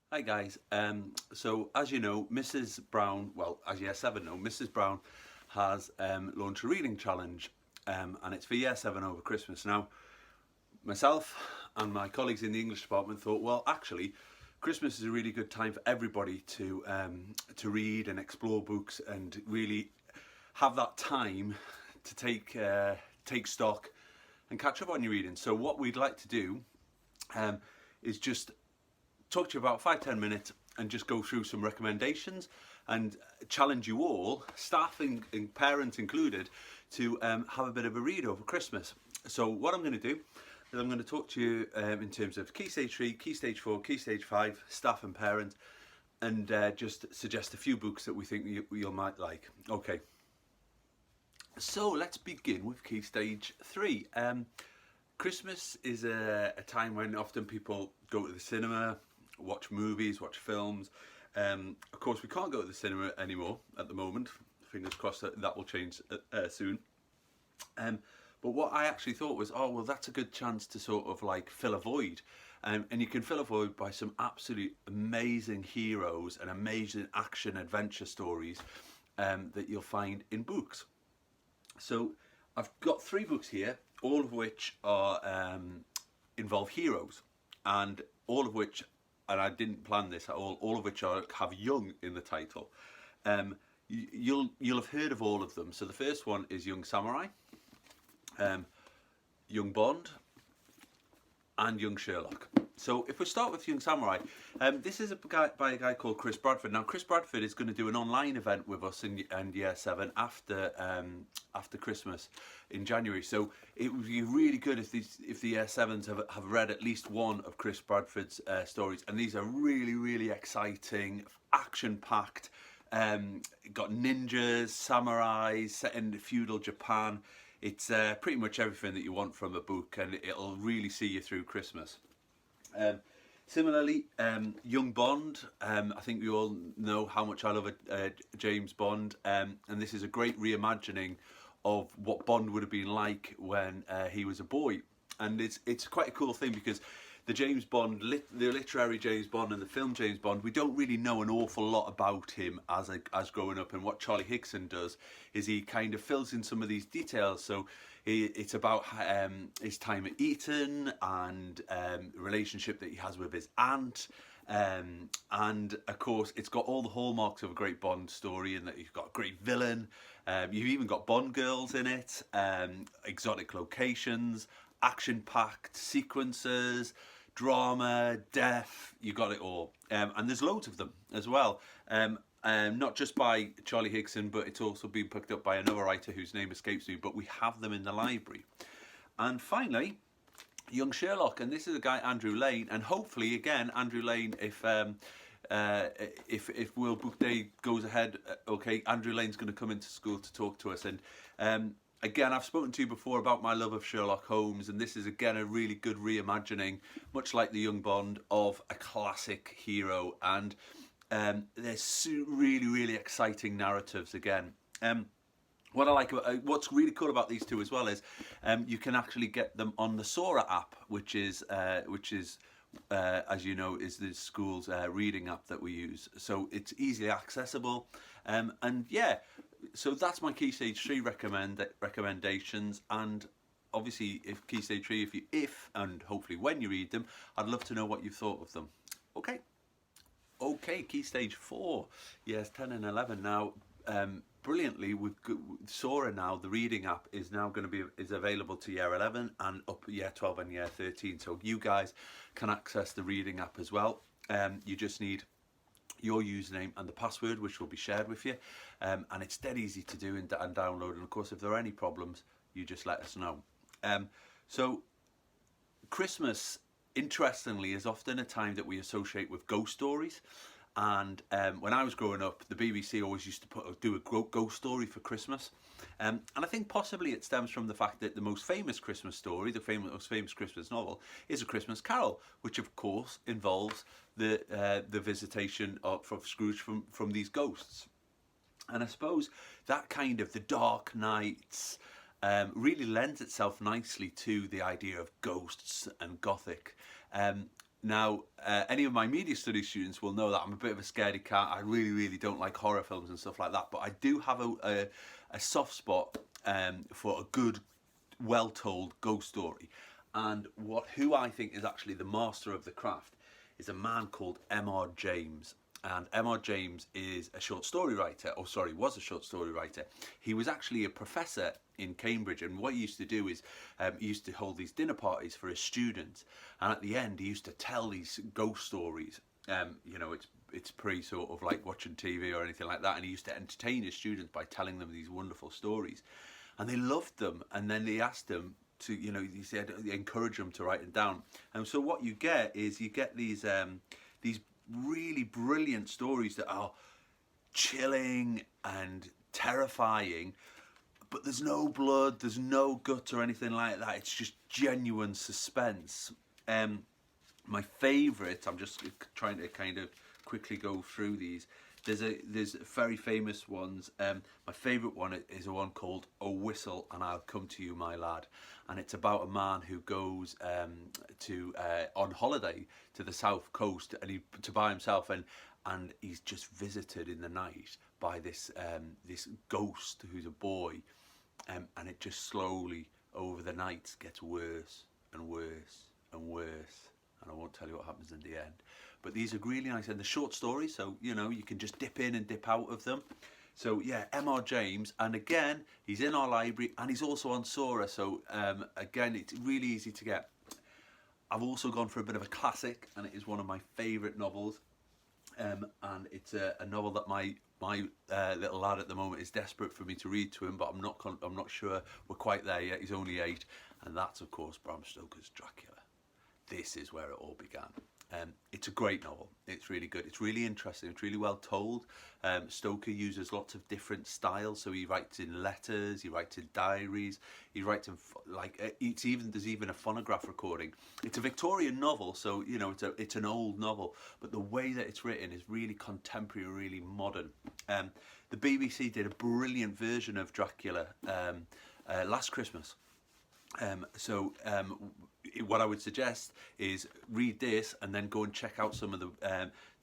Hi guys. So as you know, Mrs. Brown, well, as Year 7 know, Mrs. Brown has launched a reading challenge, and it's for Year 7 over Christmas. Now, myself and my colleagues in the English department thought, well, actually, Christmas is a really good time for everybody to read and explore books and really have that time to take stock and catch up on your reading. So what we'd like to do is just talk to you about 5-10 minutes and just go through some recommendations and challenge you all, staff and parents included, to have a bit of a read over Christmas. So what I'm going to do is I'm going to talk to you in terms of Key Stage 3, Key Stage 4, Key Stage 5, staff and parents, and just suggest a few books that we think you might like. Okay, so let's begin with Key Stage 3. Christmas is a time when often people go to the cinema, watch movies, watch films. Of course, we can't go to the cinema anymore at the moment. Fingers crossed that will change soon. But what I actually thought was, oh, well, that's a good chance to sort of like fill a void. And you can fill a void by some absolute amazing heroes and amazing action adventure stories that you'll find in books. So I've got 3 books here, all of which are involve heroes, and all of which, and I didn't plan this at all of which have young in the title. You'll have heard of all of them. So the first one is Young Samurai, Young Bond, and Young Sherlock. So if we start with Young Samurai, this is by a guy called Chris Bradford. Now Chris Bradford is going to do an online event with us in Year 7 after Christmas in January. So it would be really good if the Year 7s have read at least one of Chris Bradford's stories. And these are really exciting, action-packed, got ninjas, samurais, set in feudal Japan. It's pretty much everything that you want from a book, and it'll really see you through Christmas. Similarly, Young Bond, I think we all know how much I love James Bond, and this is a great reimagining of what Bond would have been like when he was a boy. And it's quite a cool thing because the James Bond, the literary James Bond and the film James Bond, we don't really know an awful lot about him as growing up. And what Charlie Hickson does is he kind of fills in some of these details. So it's about his time at Eton and relationship that he has with his aunt. And of course, it's got all the hallmarks of a great Bond story, in that you've got a great villain. You've even got Bond girls in it, exotic locations, action-packed sequences, drama, death, you got it all. And there's loads of them as well. Not just by Charlie Hickson, but it's also been picked up by another writer whose name escapes me, but we have them in the library. And finally, Young Sherlock, and this is a guy, Andrew Lane, and hopefully, again, Andrew Lane, if World Book Day goes ahead, okay, Andrew Lane's going to come into school to talk to us. And again, I've spoken to you before about my love of Sherlock Holmes, and this is again a really good reimagining, much like the Young Bond, of a classic hero. And there's really exciting narratives again. What I like, what's really cool about these two as well is you can actually get them on the Sora app, which is as you know, is the school's reading app that we use. So it's easily accessible, and yeah. So that's my Key Stage 3 recommendations, and obviously if Key Stage 3, if and hopefully when you read them, I'd love to know what you thought of them. Okay, Key Stage 4, yes, 10 and 11 now. Brilliantly, with Sora now, the reading app is now going to is available to Year 11 and up Year 12 and Year 13. So you guys can access the reading app as well. You just need your username and the password, which will be shared with you, and it's dead easy to do and download. And of course, if there are any problems, you just let us know. So Christmas, interestingly, is often a time that we associate with ghost stories. And when I was growing up, the BBC always used to do a ghost story for Christmas. And I think possibly it stems from the fact that the most famous Christmas story, most famous Christmas novel, is A Christmas Carol, which of course involves the visitation of Scrooge from these ghosts. And I suppose that kind of the dark nights really lends itself nicely to the idea of ghosts and gothic. Now, any of my media studies students will know that I'm a bit of a scaredy cat. I really, really don't like horror films and stuff like that. But I do have a soft spot for a good, well-told ghost story. And who I think is actually the master of the craft is a man called M.R. James. And M.R. James is a short story writer, or sorry, was a short story writer. He was actually a professor in Cambridge, and what he used to do is he used to hold these dinner parties for his students, and at the end he used to tell these ghost stories. You know, it's pre sort of like watching TV or anything like that, and he used to entertain his students by telling them these wonderful stories, and they loved them. And then they asked him to, you know, he said encourage them to write them down. And so what you get is you get these really brilliant stories that are chilling and terrifying, but there's no blood, there's no guts or anything like that. It's just genuine suspense. My favourite, I'm just trying to kind of quickly go through these. There's very famous ones. My favourite one is a one called "A Whistle and I'll Come to You, My Lad," and it's about a man who goes on holiday to the south coast and by himself, and he's just visited in the night by this ghost who's a boy, and it just slowly over the night gets worse and worse and worse. And I won't tell you what happens in the end. But these are really nice, and the short stories, so you know you can just dip in and dip out of them. So yeah, M.R. James, and again he's in our library, and he's also on Sora. So again, it's really easy to get. I've also gone for a bit of a classic, and it is one of my favourite novels, and it's a novel that my little lad at the moment is desperate for me to read to him, but I'm not sure we're quite there yet. He's only 8, and that's of course Bram Stoker's Dracula. This is where it all began. It's a great novel. It's really good. It's really interesting. It's really well told. Stoker uses lots of different styles. So he writes in letters. He writes in diaries. He writes in there's even a phonograph recording. It's a Victorian novel, so you know it's an old novel, but the way that it's written is really contemporary, really modern. The BBC did a brilliant version of Dracula last Christmas. What I would suggest is read this and then go and check out some of the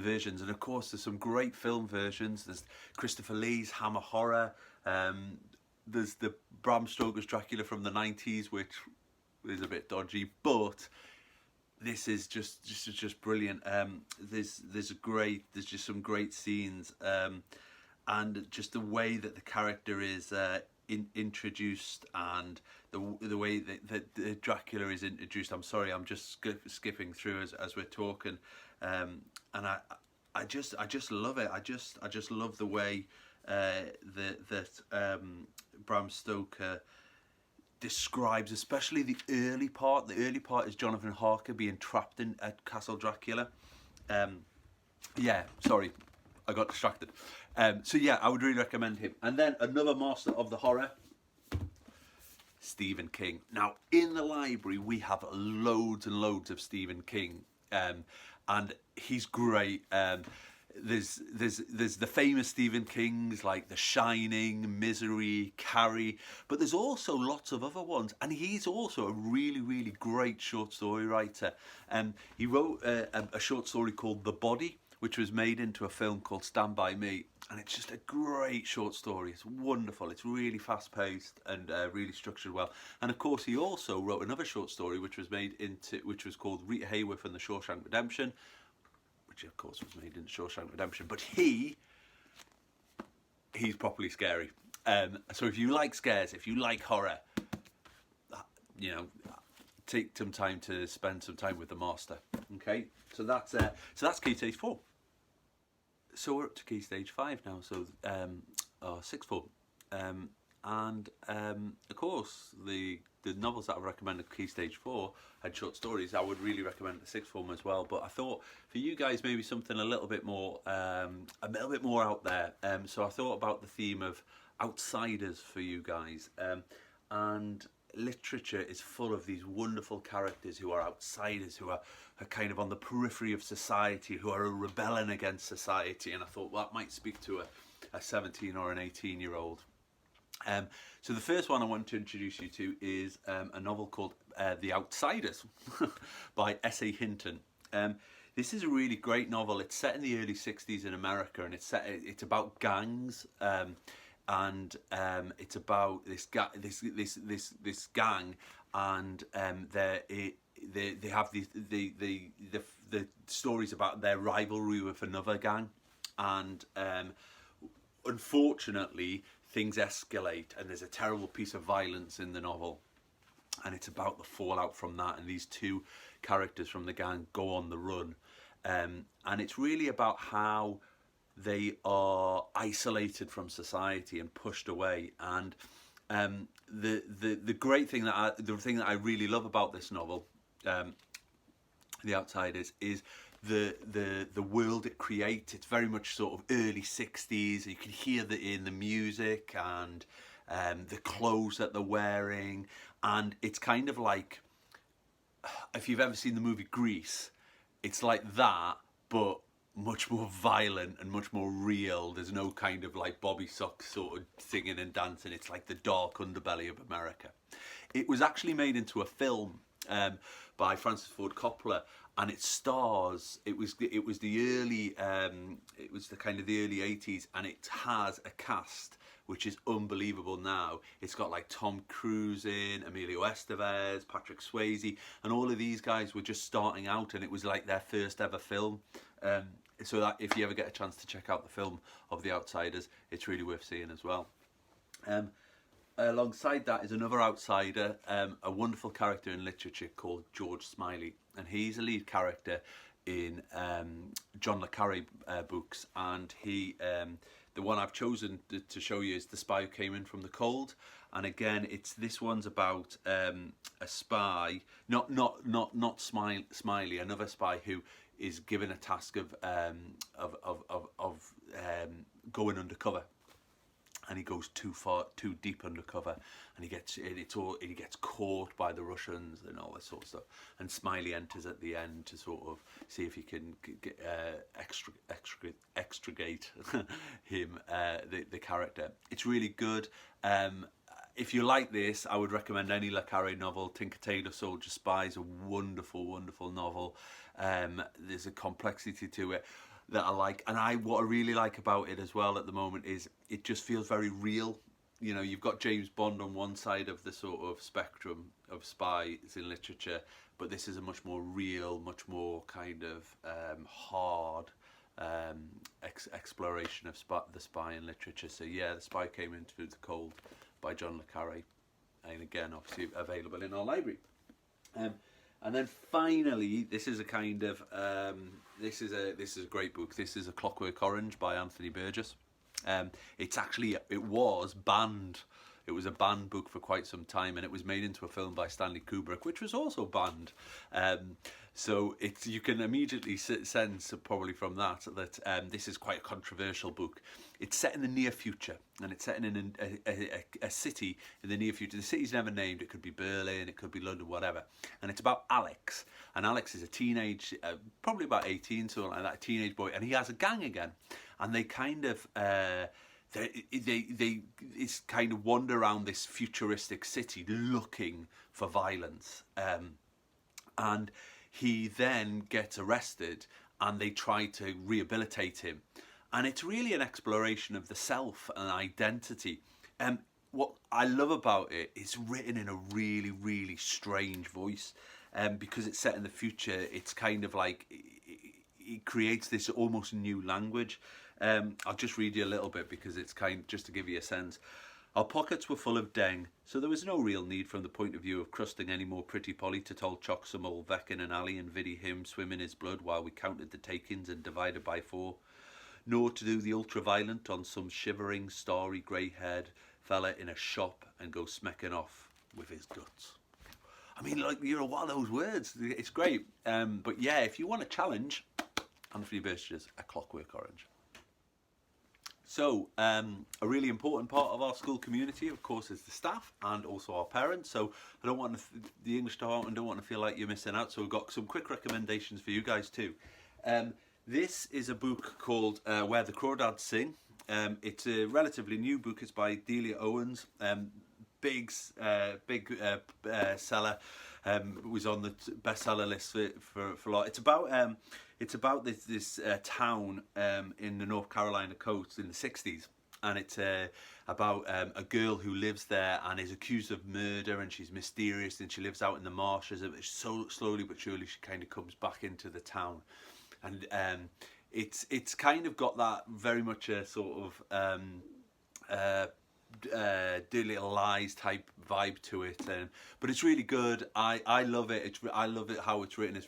versions. And of course, there's some great film versions. There's Christopher Lee's Hammer Horror. There's the Bram Stoker's Dracula from the 90s, which is a bit dodgy, but this is just brilliant. There's just some great scenes, and just the way that the character is introduced, and the way that Dracula is introduced. I'm sorry, I'm just skipping through as we're talking, and I just love it. I just love the way that Bram Stoker describes, especially the early part. The early part is Jonathan Harker being trapped at Castle Dracula. Yeah, sorry, I got distracted. So yeah, I would really recommend him. And then another master of the horror, Stephen King. Now, in the library, we have loads and loads of Stephen King, and he's great. There's the famous Stephen Kings like The Shining, Misery, Carrie, but there's also lots of other ones, and he's also a really, really great short story writer. He wrote a short story called The Body, which was made into a film called Stand By Me, and it's just a great short story. It's wonderful. It's really fast-paced and really structured well. And of course, he also wrote another short story which was called Rita Hayworth and the Shawshank Redemption, which of course was made into Shawshank Redemption. But he's properly scary. So if you like scares, if you like horror, you know, take some time to spend some time with the master. Okay, so that's Key Stage 4. So we're up to Key Stage 5 now. So sixth form, and of course the novels that I recommended Key Stage 4 had short stories. I would really recommend the sixth form as well. But I thought for you guys maybe something a little bit more out there. So I thought about the theme of outsiders for you guys, and literature is full of these wonderful characters who are outsiders, who are kind of on the periphery of society, who are rebelling against society. And I thought, well, that might speak to a 17 or an 18-year-old. So the first one I want to introduce you to is a novel called The Outsiders by S.A. Hinton. This is a really great novel. It's set in the early 60s in America, and it's about gangs, and it's about this gang, and they have the stories about their rivalry with another gang, and unfortunately things escalate, and there's a terrible piece of violence in the novel, and it's about the fallout from that, and these two characters from the gang go on the run, and it's really about how they are isolated from society and pushed away. And the great thing the thing that I really love about this novel, The Outsiders, is the world it creates. It's very much sort of early 60s. You can hear that in the music, and the clothes that they're wearing, and it's kind of like, if you've ever seen the movie Grease, it's like that, but much more violent and much more real. There's no kind of like Bobby Sox sort of singing and dancing. It's like the dark underbelly of America. It was actually made into a film by Francis Ford Coppola, and it stars. It was the early. It was the kind of the early 80s, and it has a cast which is unbelievable now. It's got like Tom Cruise in, Emilio Estevez, Patrick Swayze, and all of these guys were just starting out, and it was like their first ever film. So that if you ever get a chance to check out the film of The Outsiders, it's really worth seeing as well. Alongside that is another outsider, a wonderful character in literature called George Smiley, and he's a lead character in John le Carré books, and he the one I've chosen to show you is The Spy Who Came In From the Cold. And again, this one's about a spy, not Smiley, another spy who is given a task of going undercover, and he goes too deep undercover, and he gets caught by the Russians and all this sort of stuff. And Smiley enters at the end to sort of see if he can extricate him, the character. It's really good. If you like this, I would recommend any le Carré novel. Tinker Tailor Soldier Spy is a wonderful, wonderful novel. There's a complexity to it that I like, and what I really like about it as well at the moment is it just feels very real. You know, you've got James Bond on one side of the sort of spectrum of spies in literature, but this is a much more real, much more kind of hard exploration of the spy in literature. So yeah, The Spy Came Into the Cold by John le Carré, and again, obviously available in our library. And then finally, this is a kind of this is a great book. This is A Clockwork Orange by Anthony Burgess. It was banned. It was a banned book for quite some time, and it was made into a film by Stanley Kubrick, which was also banned. So you can immediately sense, probably from that this is quite a controversial book. It's set in the near future, and it's set in a city in the near future. The city's never named. It could be Berlin, it could be London, whatever. And it's about Alex. And Alex is a teenage, probably about 18, something like that, a teenage boy, and he has a gang again. And they kind of they kind of wander around this futuristic city looking for violence, and he then gets arrested, and they try to rehabilitate him, and it's really an exploration of the self and identity. What I love about it is written in a really, really strange voice, because it's set in the future. It's kind of like it creates this almost new language. I'll just read you a little bit because it's just to give you a sense. Our pockets were full of deng, so there was no real need from the point of view of crusting any more pretty Polly to toll chock some old Vec in an alley and viddy him swim in his blood while we counted the takings and divided by 4. Nor to do the ultra-violent on some shivering, starry, grey-haired fella in a shop and go smecking off with his guts. I mean, like, what are those words? It's great. But yeah, if you want a challenge, Anthony Burgess, A Clockwork Orange. So, a really important part of our school community, of course, is the staff and also our parents. So, the English department don't want to feel like you're missing out. So, we've got some quick recommendations for you guys too. This is a book called Where the Crawdads Sing. It's a relatively new book. It's by Delia Owens. Big seller. was on the bestseller list for a lot. It's about this town in the North Carolina coast in the 60s, and it's about a girl who lives there and is accused of murder, and she's mysterious, and she lives out in the marshes. So slowly but surely she kind of comes back into the town, and it's kind of got that very much a sort of Dear Little Lies type vibe to it, but it's really good. I love it. I love it how it's written. It's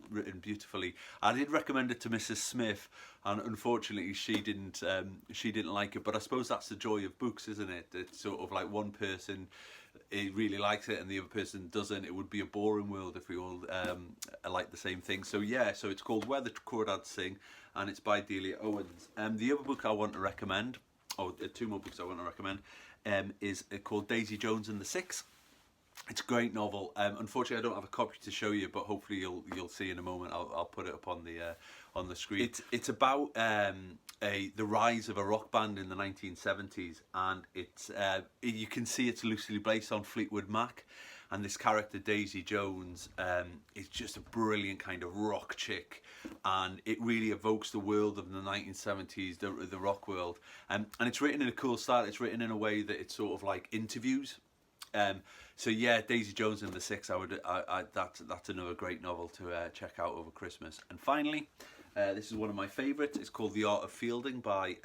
written beautifully. I did recommend it to Mrs. Smith, and unfortunately she didn't like it. But I suppose that's the joy of books, isn't it? It's sort of like one person really likes it and the other person doesn't. It would be a boring world if we all like the same thing. So yeah, so it's called Where the Crawdads Sing, and it's by Delia Owens. The other book I want to recommend, two more books I want to recommend, is called Daisy Jones and the Six. It's a great novel. Unfortunately, I don't have a copy to show you, but hopefully you'll see in a moment. I'll put it up on the screen. It's about the rise of a rock band in the 1970s, and you can see it's loosely based on Fleetwood Mac. And this character Daisy Jones is just a brilliant kind of rock chick, and it really evokes the world of the 1970s, the rock world. And it's written in a cool style. It's written in a way that it's sort of like interviews. So yeah, Daisy Jones and the Six. That's another great novel to check out over Christmas. And finally, this is one of my favourites. It's called The Art of Fielding by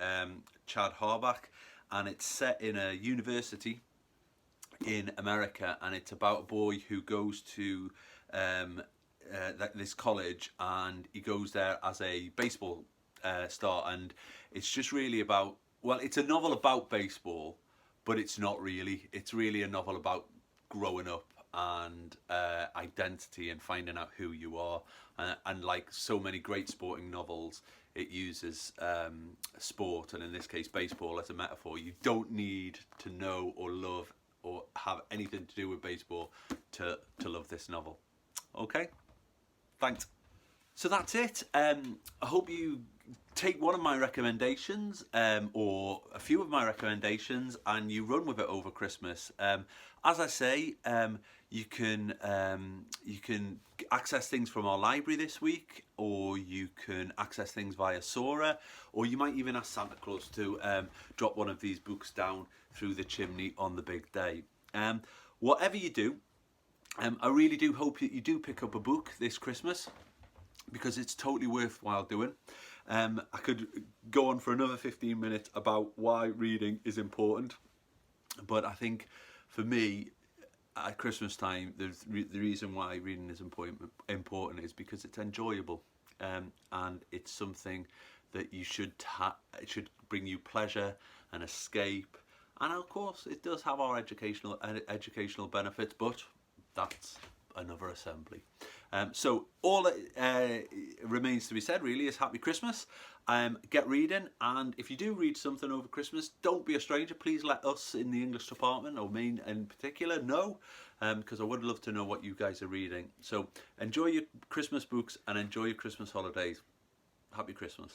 Chad Harbach, and it's set in a university in America, and it's about a boy who goes to this college, and he goes there as a baseball star, and it's just really about, well, it's a novel about baseball, but it's not really. It's really a novel about growing up and identity and finding out who you are, and like so many great sporting novels, it uses sport, and in this case baseball, as a metaphor. You don't need to know or love or have anything to do with baseball to love this novel. Okay, thanks. So that's it. I hope you take one of my recommendations, or a few of my recommendations, and you run with it over Christmas. As I say, you can access things from our library this week, or you can access things via Sora, or you might even ask Santa Claus to drop one of these books down through the chimney on the big day. Whatever you do, I really do hope that you do pick up a book this Christmas, because it's totally worthwhile doing. I could go on for another 15 minutes about why reading is important, but I think for me, at Christmas time, the reason why reading is important is because it's enjoyable, and it's something that you it should bring you pleasure and escape, and of course it does have our educational benefits, but that's another assembly. So all that remains to be said really is Happy Christmas. Get reading, and if you do read something over Christmas, don't be a stranger. Please let us in the English department, or me in particular, know, because I would love to know what you guys are reading. So enjoy your Christmas books and enjoy your Christmas holidays. Happy Christmas.